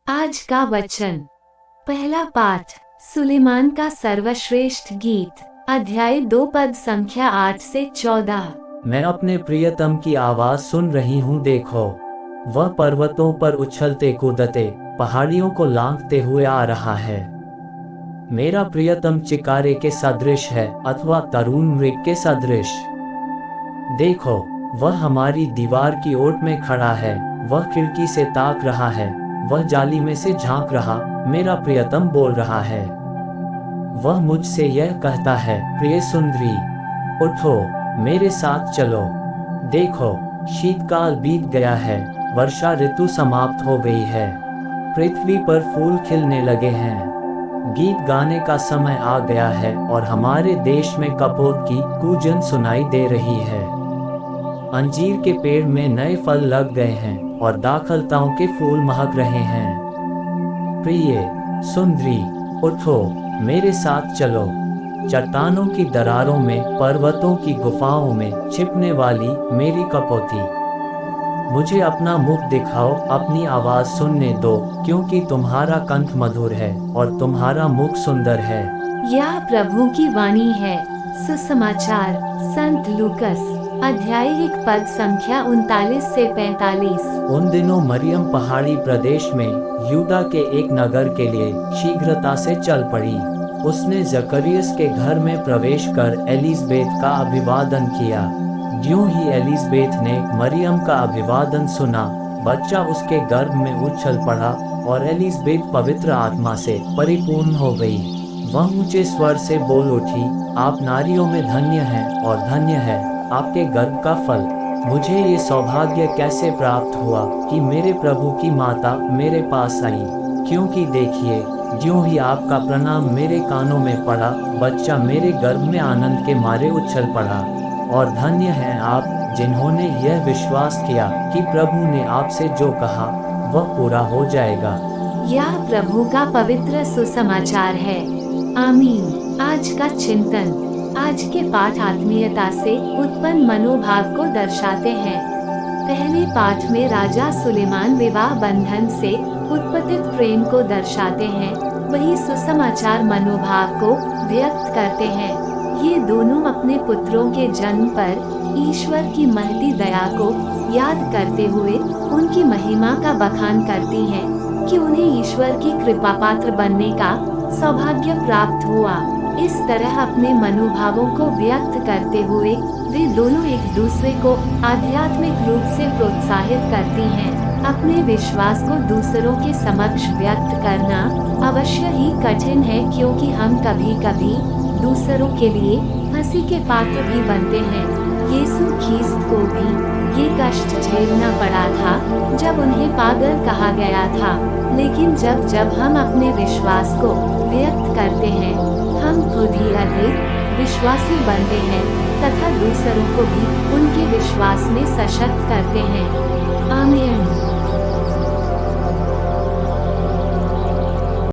आज का वचन। पहला पाठ सुलेमान का सर्वश्रेष्ठ गीत, अध्याय 2 पद संख्या 8 से 14। मैं अपने प्रियतम की आवाज सुन रही हूँ, देखो वह पर्वतों पर उछलते कूदते पहाड़ियों को लांघते हुए आ रहा है। मेरा प्रियतम चिकारे के सदृश है अथवा तरुण मृग के सदृश। देखो वह हमारी दीवार की ओट में खड़ा है, वह खिड़की से ताक रहा है, वह जाली में से झांक रहा। मेरा प्रियतम बोल रहा है। वह मुझसे यह कहता है, प्रिय सुंदरी उठो, मेरे साथ चलो। देखो शीतकाल बीत गया है, वर्षा ऋतु समाप्त हो गई है, पृथ्वी पर फूल खिलने लगे हैं, गीत गाने का समय आ गया है और हमारे देश में कपोत की कूजन सुनाई दे रही है। अंजीर के पेड़ में नए फल लग गए हैं और दाखलताओं के फूल महक रहे हैं। प्रिय सुंदरी उठो, मेरे साथ चलो। चट्टानों की दरारों में, पर्वतों की गुफाओं में छिपने वाली मेरी कपोती, मुझे अपना मुख दिखाओ, अपनी आवाज सुनने दो, क्योंकि तुम्हारा कंठ मधुर है और तुम्हारा मुख सुंदर है। यह प्रभु की वाणी है। सुसमाचार संत लूकस अध्याय 1 पद संख्या 39 से 45। उन दिनों मरियम पहाड़ी प्रदेश में यूदा के एक नगर के लिए शीघ्रता से चल पड़ी। उसने जकरियस के घर में प्रवेश कर एलिज़ाबेथ का अभिवादन किया। ज्यों ही एलिज़ाबेथ ने मरियम का अभिवादन सुना, बच्चा उसके गर्भ में उछल पड़ा और एलिज़ाबेथ पवित्र आत्मा से परिपूर्ण हो गई। वह ऊंचे स्वर से बोल उठी, आप नारियों में धन्य हैं और धन्य है आपके गर्भ का फल। मुझे ये सौभाग्य कैसे प्राप्त हुआ कि मेरे प्रभु की माता मेरे पास आई, क्योंकि देखिए ज्यों ही आपका प्रणाम मेरे कानों में पड़ा, बच्चा मेरे गर्भ में आनंद के मारे उछल पड़ा। और धन्य हैं आप जिन्होंने यह विश्वास किया कि प्रभु ने आपसे जो कहा वह पूरा हो जाएगा। यह प्रभु का पवित्र सुसमाचार है। आमीन। आज का चिंतन। आज के पाठ आत्मीयता से उत्पन्न मनोभाव को दर्शाते हैं। पहले पाठ में राजा सुलेमान विवाह बंधन से उत्पत्तित प्रेम को दर्शाते हैं, वही सुसमाचार मनोभाव को व्यक्त करते हैं। ये दोनों अपने पुत्रों के जन्म पर ईश्वर की महती दया को याद करते हुए उनकी महिमा का बखान करती हैं कि उन्हें ईश्वर की कृपा पात्र बनने का सौभाग्य प्राप्त हुआ। इस तरह अपने मनोभावों को व्यक्त करते हुए वे दोनों एक दूसरे को आध्यात्मिक रूप से प्रोत्साहित करती हैं। अपने विश्वास को दूसरों के समक्ष व्यक्त करना अवश्य ही कठिन है, क्योंकि हम कभी कभी दूसरों के लिए हंसी के पात्र भी बनते हैं। यीशु ख्रीस्त को भी ये कष्ट झेलना पड़ा था जब उन्हें पागल कहा गया था, लेकिन जब जब हम अपने विश्वास को व्यक्त करते हैं, हम खुद ही अधिक विश्वासी बनते हैं तथा दूसरों को भी उनके विश्वास में सशक्त करते हैं। आमीन।